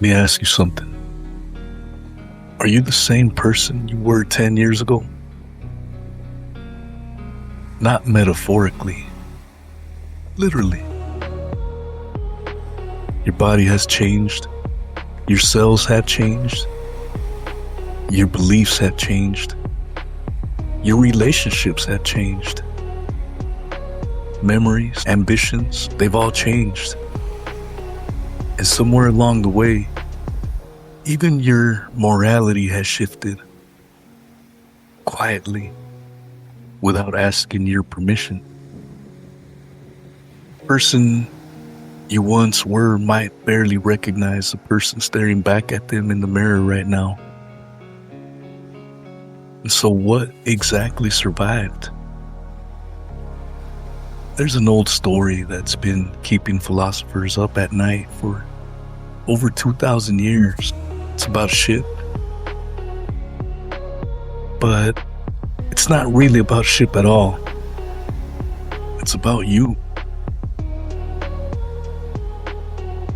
Let me ask you something. Are you the same person you were 10 years ago? Not metaphorically, literally. Your body has changed. Your cells have changed. Your beliefs have changed. Your relationships have changed. Memories, ambitions, they've all changed. And somewhere along the way, even your morality has shifted quietly without asking your permission. The person you once were might barely recognize the person staring back at them in the mirror right now. And so what exactly survived? There's an old story that's been keeping philosophers up at night for over 2,000 years. It's about a ship. But it's not really about ship at all. It's about you.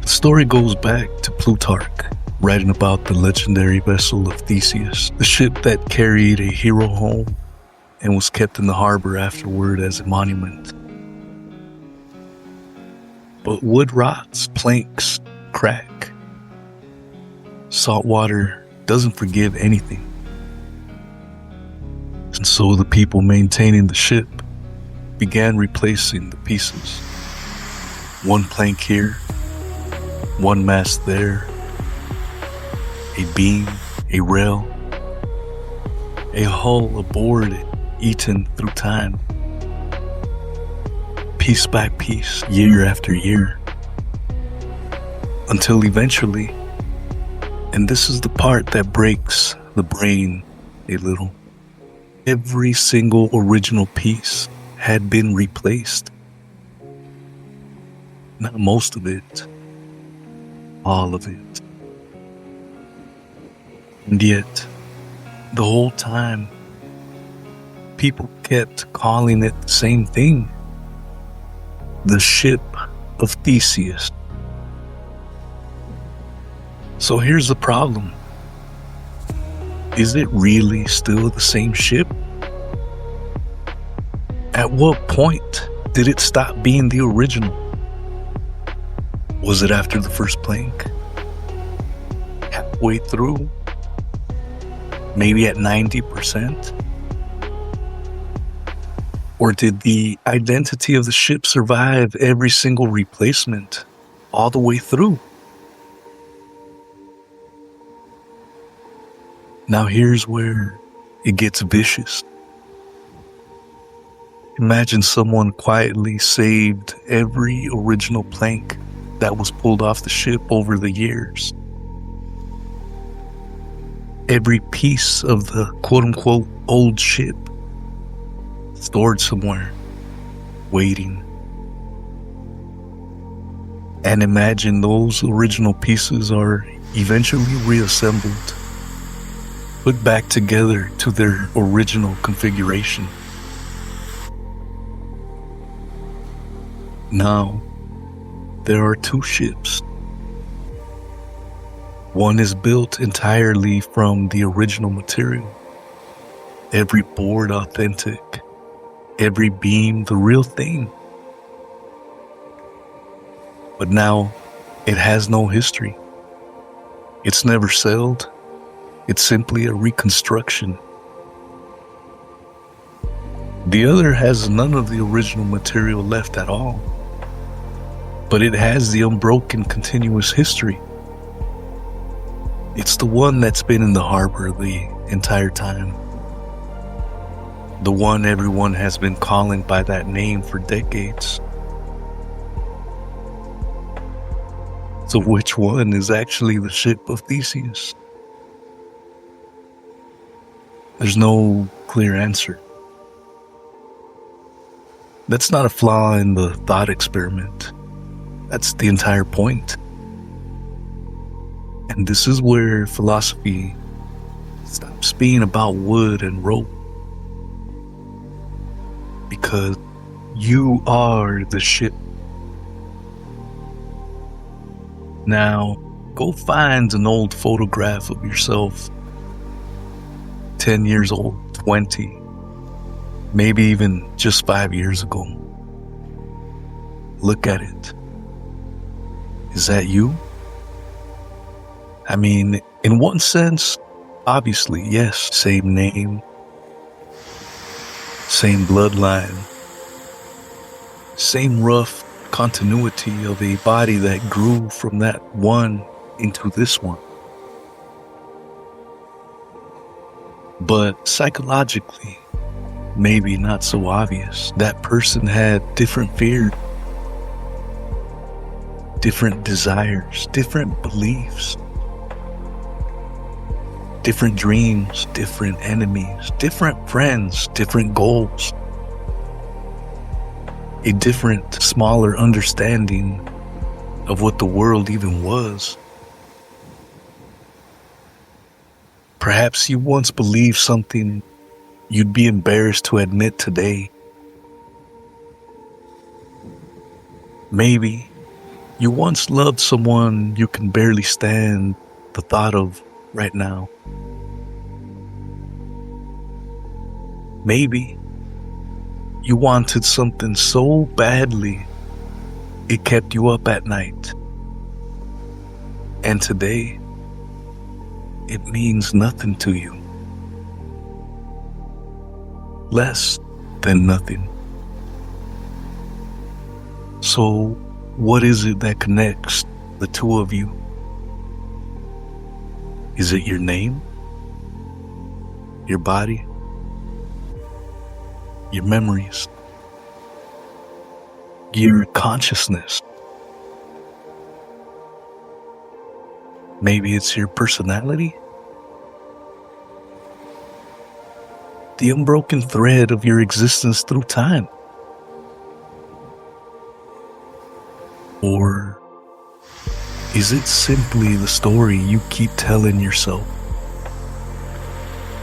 The story goes back to Plutarch, writing about the legendary vessel of Theseus, the ship that carried a hero home and was kept in the harbor afterward as a monument. But wood rots, planks crack. Salt water doesn't forgive anything. And so the people maintaining the ship began replacing the pieces. One plank here, one mast there, a beam, a rail, a hull, a board eaten through time. Piece by piece, year after year, until eventually, and this is the part that breaks the brain a little, every single original piece had been replaced. Not most of it, all of it. And yet, the whole time, people kept calling it the same thing. The ship of Theseus. So here's the problem. Is it really still the same ship? At what point did it stop being the original? Was it after the first plank? Halfway through? Maybe at 90%? Or did the identity of the ship survive every single replacement all the way through? Now here's where it gets vicious. Imagine someone quietly saved every original plank that was pulled off the ship over the years. Every piece of the quote-unquote old ship stored somewhere, waiting. And imagine those original pieces are eventually reassembled, put back together to their original configuration. Now, there are two ships. One is built entirely from the original material, every board authentic, every beam the real thing. But now it has no history. It's never sailed. It's simply a reconstruction. The other has none of the original material left at all, but it has the unbroken continuous history. It's the one that's been in the harbor the entire time. The one everyone has been calling by that name for decades. So which one is actually the ship of Theseus? There's no clear answer. That's not a flaw in the thought experiment. That's the entire point. And this is where philosophy stops being about wood and rope. Because you are the ship. Now, Go find an old photograph of yourself 10 years old, 20, maybe even just 5 years ago. Look at it. Is that you? I mean, in one sense, obviously, yes, same name, same bloodline, same rough continuity of a body that grew from that one into this one. But psychologically, maybe not so obvious. That person had different fears, different desires, different beliefs, different dreams, different enemies, different friends, different goals, a different, smaller understanding of what the world even was. Perhaps you once believed something you'd be embarrassed to admit today. Maybe you once loved someone you can barely stand the thought of right now. Maybe you wanted something so badly it kept you up at night. And today, it means nothing to you. Less than nothing. So, what is it that connects the two of you? Is it your name? Your body? Your memories? Your consciousness? Maybe it's your personality? The unbroken thread of your existence through time? Or is it simply the story you keep telling yourself?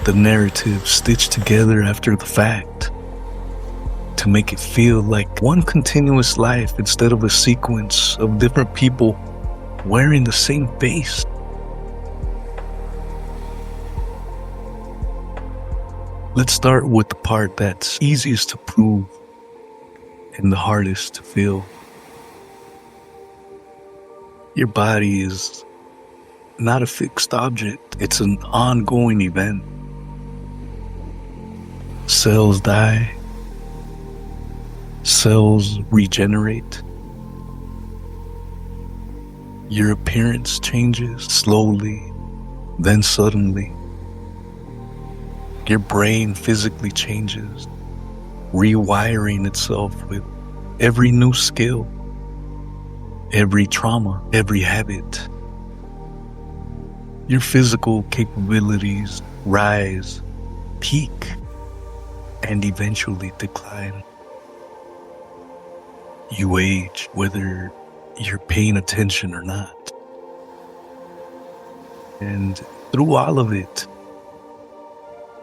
The narrative stitched together after the fact to make it feel like one continuous life instead of a sequence of different people wearing the same face. Let's start with the part that's easiest to prove and the hardest to feel. Your body is not a fixed object, it's an ongoing event. Cells die, cells regenerate. Your appearance changes slowly, then suddenly. Your brain physically changes, rewiring itself with every new skill, every trauma, every habit. Your physical capabilities rise, peak, and eventually decline. You age whether you're paying attention or not. And through all of it,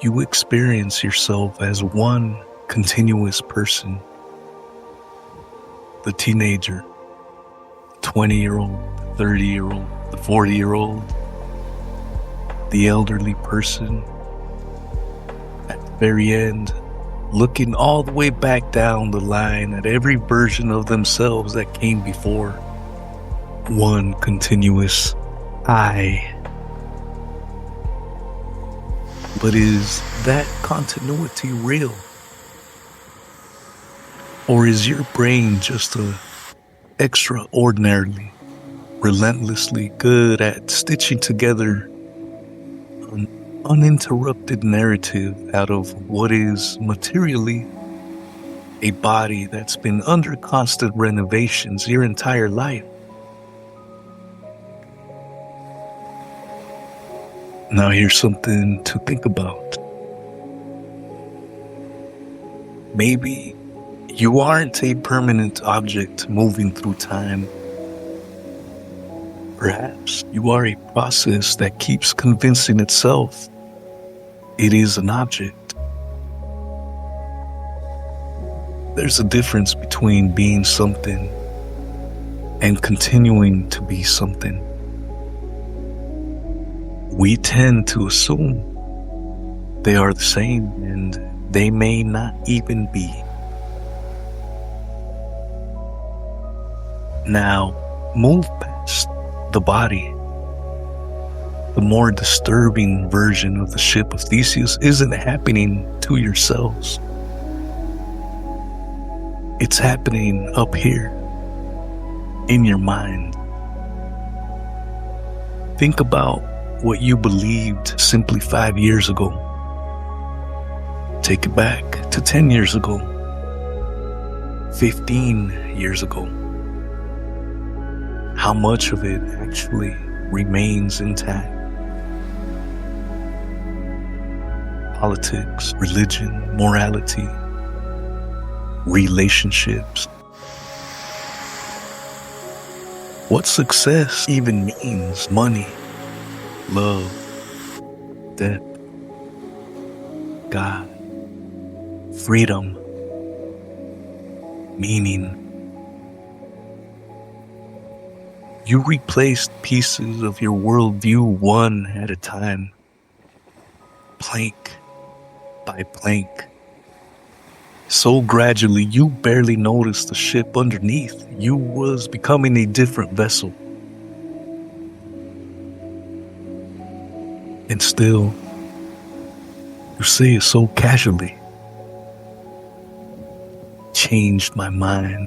you experience yourself as one continuous person. The teenager, 20-year-old, 30-year-old, the 40-year-old, the elderly person, at the very end, looking all the way back down the line at every version of themselves that came before. One continuous I. But is that continuity real? Or is your brain just extraordinarily, relentlessly good at stitching together an uninterrupted narrative out of what is materially a body that's been under constant renovations your entire life? Now here's something to think about. Maybe you aren't a permanent object moving through time. Perhaps you are a process that keeps convincing itself it is an object. There's a difference between being something and continuing to be something. we tend to assume they are the same, and they may not even be. Now, move past the body. The more disturbing version of the ship of Theseus isn't happening to your cells. It's happening up here, in your mind. Think about what you believed simply 5 years ago. Take it back to 10 years ago, 15 years ago. How much of it actually remains intact? Politics, religion, morality, relationships. What success even means: money, love, death, God, freedom, meaning. You replaced pieces of your worldview one at a time, plank by plank. So gradually, you barely noticed the ship underneath you was becoming a different vessel. And still, you say it so casually. Changed my mind.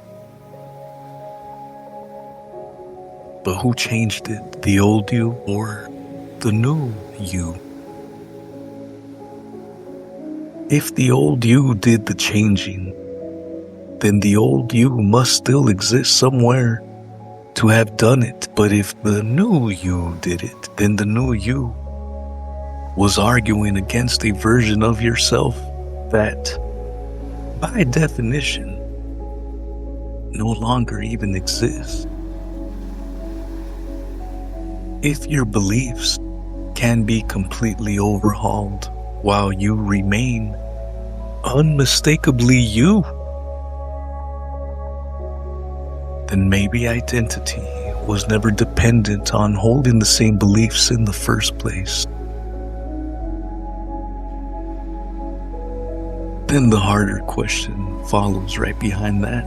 But who changed it? The old you or the new you? If the old you did the changing, then the old you must still exist somewhere to have done it. But if the new you did it, then the new you was arguing against a version of yourself that, by definition, no longer even exists. If your beliefs can be completely overhauled while you remain unmistakably you, then maybe identity was never dependent on holding the same beliefs in the first place. Then the harder question follows right behind that.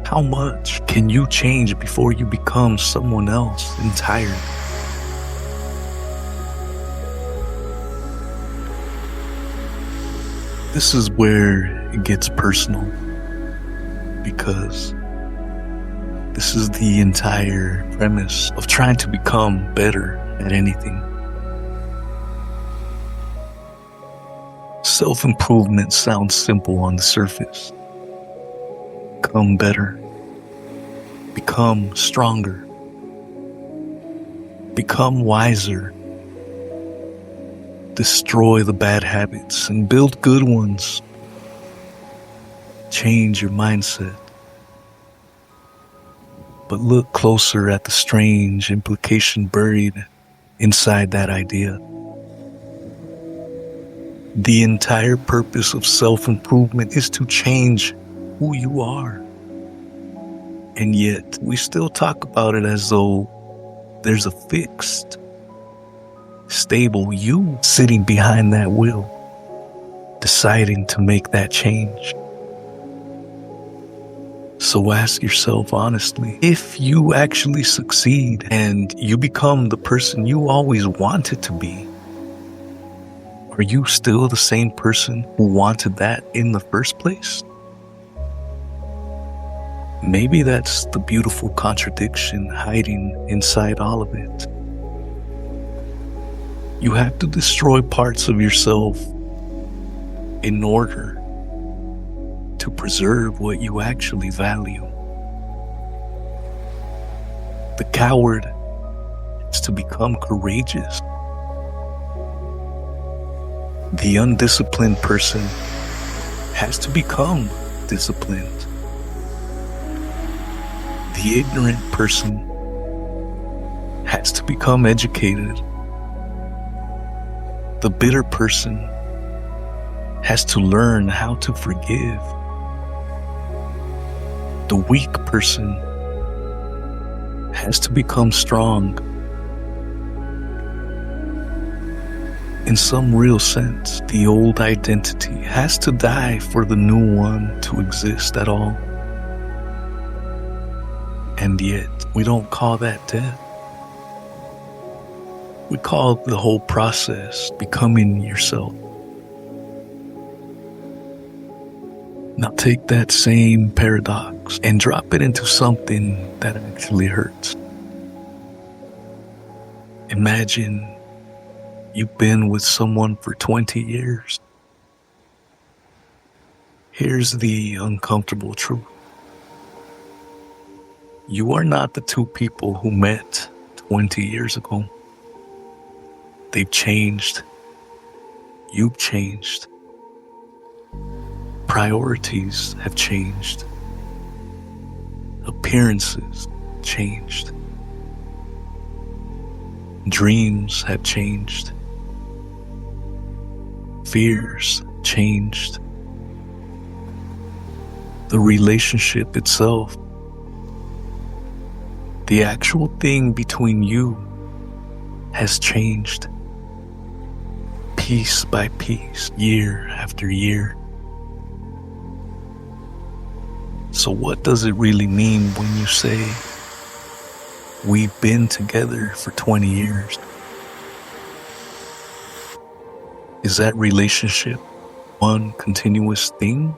How much can you change before you become someone else entirely? This is where it gets personal, because this is the entire premise of trying to become better at anything. Self-improvement sounds simple on the surface. Become better. Become stronger. Become wiser. Destroy the bad habits and build good ones. Change your mindset. But look closer at the strange implication buried inside that idea. The entire purpose of self-improvement is to change who you are. And yet, we still talk about it as though there's a fixed, stable you sitting behind that wheel, deciding to make that change. So ask yourself honestly, if you actually succeed and you become the person you always wanted to be, are you still the same person who wanted that in the first place? Maybe that's the beautiful contradiction hiding inside all of it. You have to destroy parts of yourself in order to preserve what you actually value. The coward is to become courageous. The undisciplined person has to become disciplined. The ignorant person has to become educated. The bitter person has to learn how to forgive. The weak person has to become strong. In some real sense, the old identity has to die for the new one to exist at all. And yet, we don't call that death. We call the whole process becoming yourself. Now take that same paradox and drop it into something that actually hurts. Imagine you've been with someone for 20 years. Here's the uncomfortable truth. You are not the two people who met 20 years ago. They've changed. You've changed. Priorities have changed. Appearances changed. Dreams have changed. Fears changed. The relationship itself, the actual thing between you, has changed. Piece by piece, year after year. So what does it really mean when you say, we've been together for 20 years? Is that relationship one continuous thing?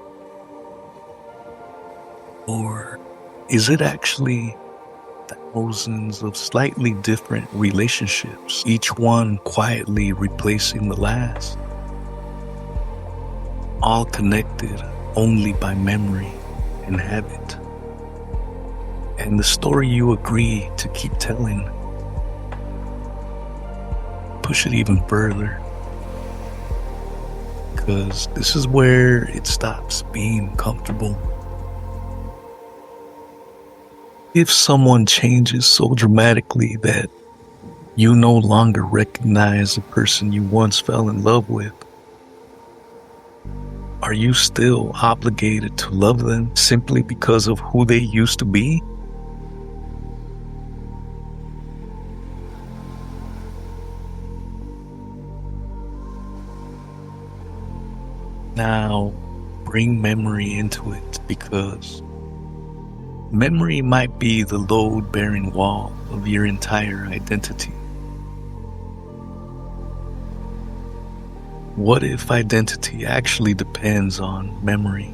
Or is it actually thousands of slightly different relationships, each one quietly replacing the last? All connected only by memory and habit. And the story you agree to keep telling, push it even further. Because this is where it stops being comfortable. If someone changes so dramatically that you no longer recognize the person you once fell in love with, are you still obligated to love them simply because of who they used to be? Now, bring memory into it, because memory might be the load-bearing wall of your entire identity. What if identity actually depends on memory?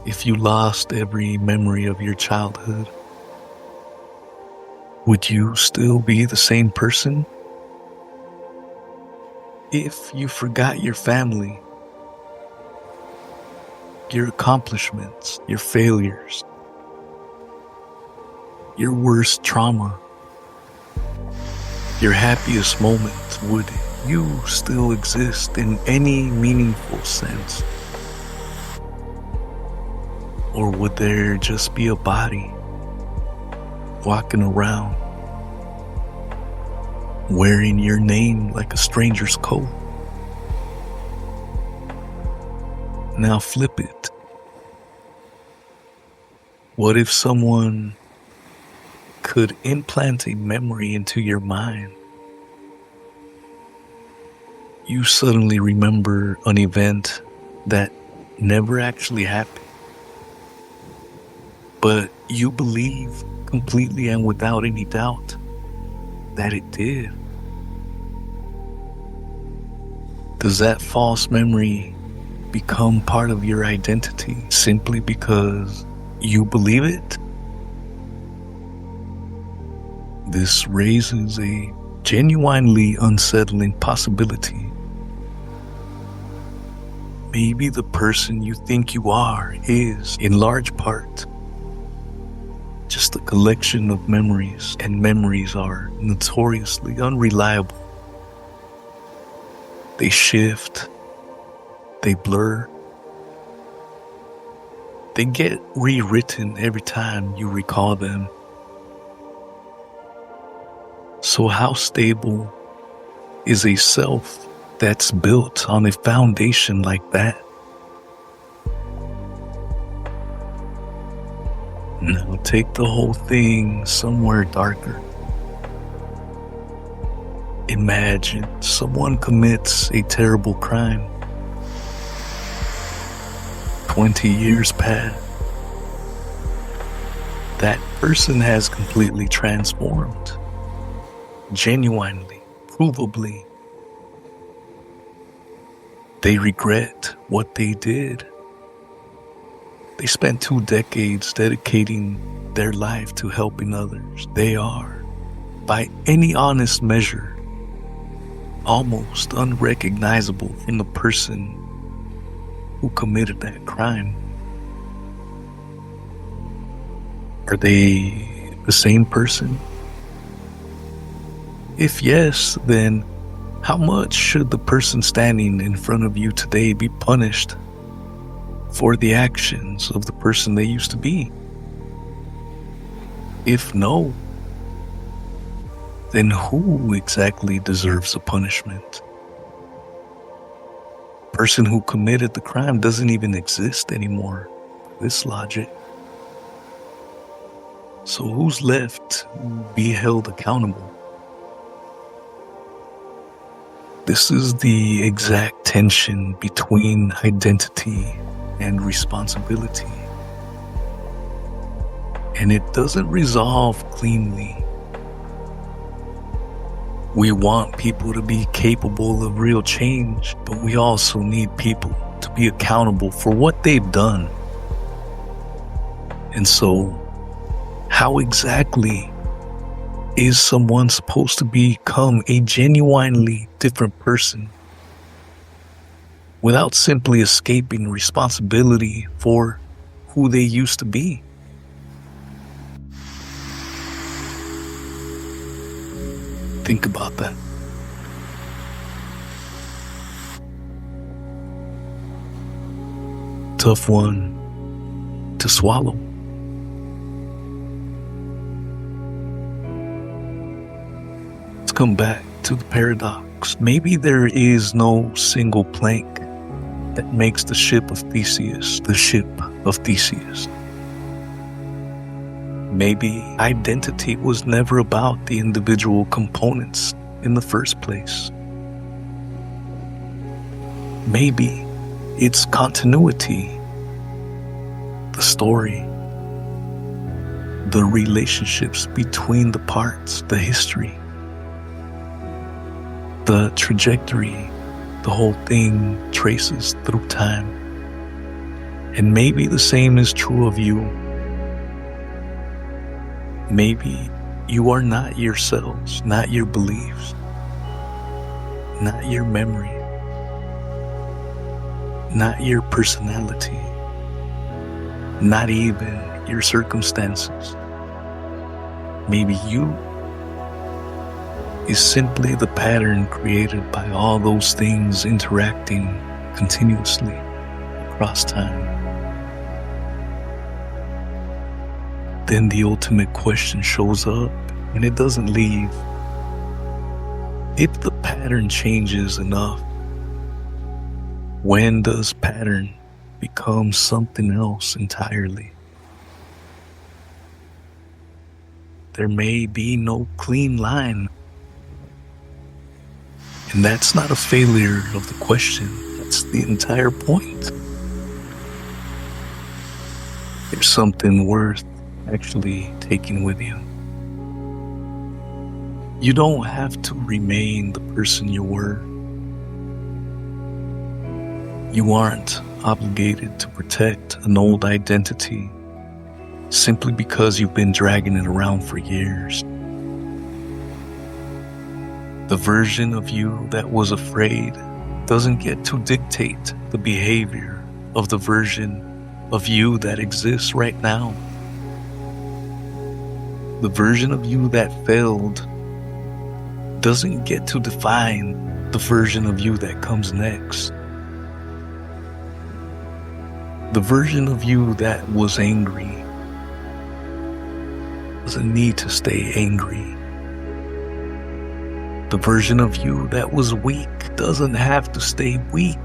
If you lost every memory of your childhood, would you still be the same person? If you forgot your family, your accomplishments, your failures, your worst trauma, your happiest moment, would you still exist in any meaningful sense? Or would there just be a body walking around wearing your name like a stranger's coat? Now flip it. What if someone could implant a memory into your mind? You suddenly remember an event that never actually happened, but you believe completely and without any doubt that it did. Does that false memory become part of your identity simply because you believe it? This raises a genuinely unsettling possibility. Maybe the person you think you are is, in large part, just a collection of memories, and memories are notoriously unreliable. They shift, they blur, they get rewritten every time you recall them. So how stable is a self that's built on a foundation like that? Now take the whole thing somewhere darker. Imagine someone commits a terrible crime. 20 years pass. That person has completely transformed. Genuinely, provably. They regret what they did. They spent 2 decades dedicating their life to helping others. They are, by any honest measure, almost unrecognizable from the person who committed that crime. Are they the same person? If yes, then how much should the person standing in front of you today be punished for the actions of the person they used to be? If no, then who exactly deserves a punishment? The person who committed the crime doesn't even exist anymore, this logic. So who's left to be held accountable? This is the exact tension between identity and responsibility. And it doesn't resolve cleanly. We want people to be capable of real change, but we also need people to be accountable for what they've done. And so, how exactly is someone supposed to become a genuinely different person without simply escaping responsibility for who they used to be? Think about that. Tough one to swallow. Let's come back to the paradox. Maybe there is no single plank that makes the ship of Theseus the ship of Theseus. Maybe identity was never about the individual components in the first place. Maybe it's continuity, the story, the relationships between the parts, the history, the trajectory, the whole thing traces through time. And maybe the same is true of you. Maybe you are not yourselves, not your beliefs, not your memory, not your personality, not even your circumstances. Maybe you is simply the pattern created by all those things interacting continuously across time. Then the ultimate question shows up, and it doesn't leave. If the pattern changes enough, when does pattern become something else entirely? There may be no clean line. And that's not a failure of the question. That's the entire point. There's something worth actually taking with you. You don't have to remain the person you were. You aren't obligated to protect an old identity simply because you've been dragging it around for years. The version of you that was afraid doesn't get to dictate the behavior of the version of you that exists right now. The version of you that failed doesn't get to define the version of you that comes next. The version of you that was angry doesn't need to stay angry. The version of you that was weak doesn't have to stay weak.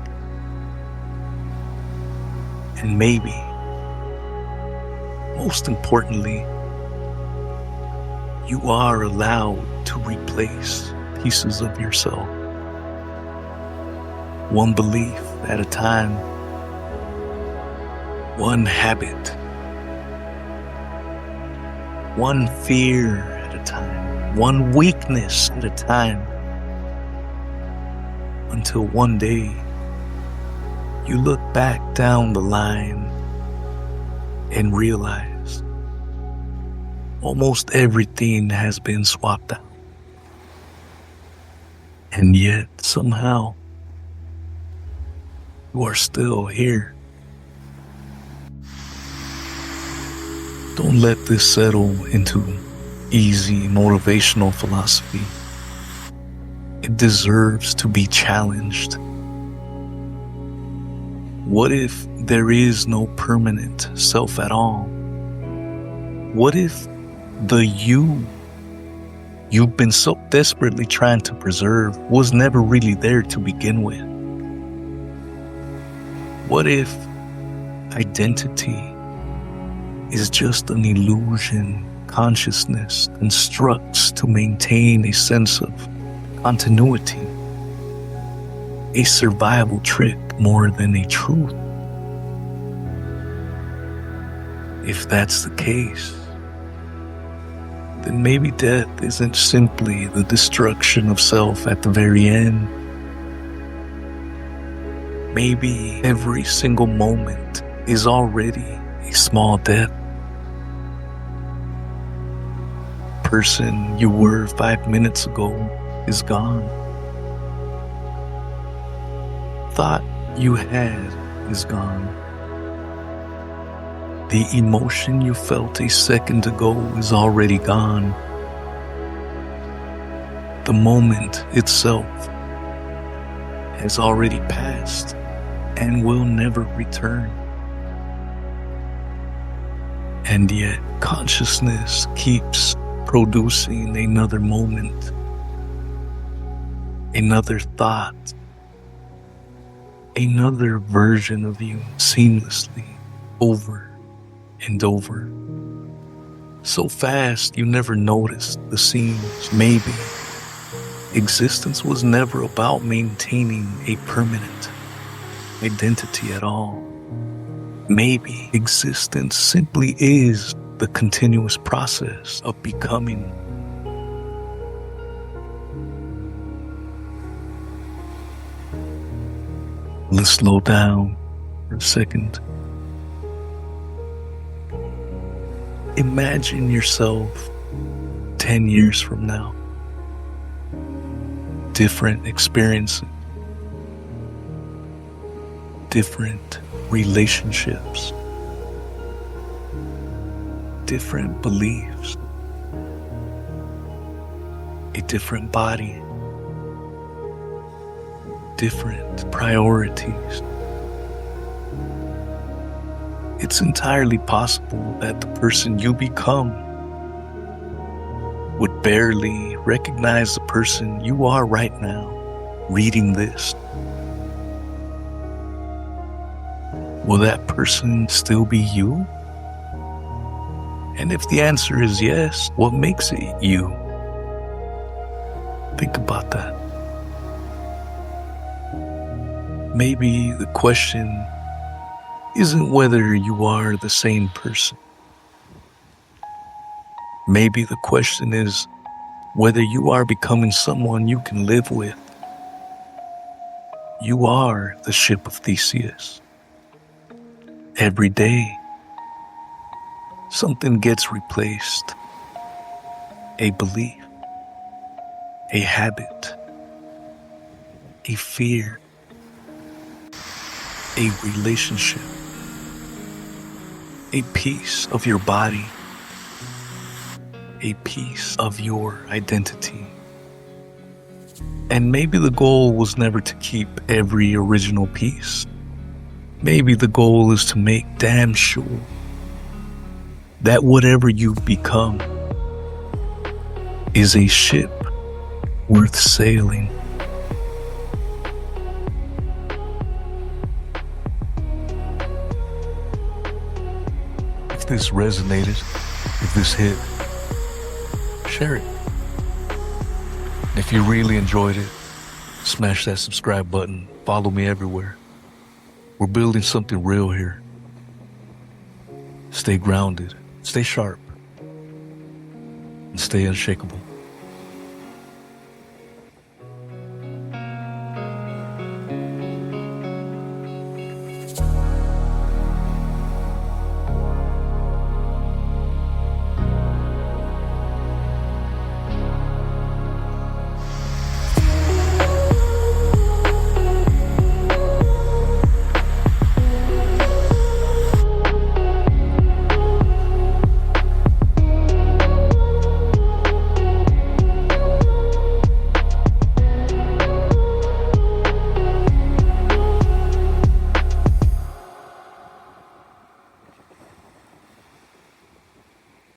And maybe, most importantly, you are allowed to replace the pieces of yourself, one belief at a time, one habit, one fear at a time, one weakness at a time, until one day you look back down the line and realize almost everything has been swapped out. And yet, somehow, you are still here. Don't let this settle into easy motivational philosophy. It deserves to be challenged. What if there is no permanent self at all? What if the you've been so desperately trying to preserve was never really there to begin with? What if identity is just an illusion consciousness constructs to maintain a sense of continuity, a survival trick more than a truth? If that's the case, then maybe death isn't simply the destruction of self at the very end. Maybe every single moment is already a small death. The person you were 5 minutes ago is gone. Thought you had is gone. The emotion you felt a second ago is already gone. The moment itself has already passed and will never return. And yet consciousness keeps producing another moment, another thought, another version of you seamlessly over and over. So fast you never noticed the seams. Maybe existence was never about maintaining a permanent identity at all. Maybe existence simply is the continuous process of becoming. Let's slow down for a second. Imagine yourself 10 years from now. Different experiences, different relationships, different beliefs, a different body, different priorities. It's entirely possible that the person you become would barely recognize the person you are right now reading this. Will that person still be you? And if the answer is yes, what makes it you? Think about that. Maybe the question isn't whether you are the same person. Maybe the question is whether you are becoming someone you can live with. You are the ship of Theseus. Every day, something gets replaced. A belief, a habit, a fear, a relationship, a piece of your body, a piece of your identity. And maybe the goal was never to keep every original piece. Maybe the goal is to make damn sure that whatever you become is a ship worth sailing. If this resonated, if this hit, share it. If you really enjoyed it, smash that subscribe button. Follow me everywhere. We're building something real here. Stay grounded, stay sharp, and stay unshakable.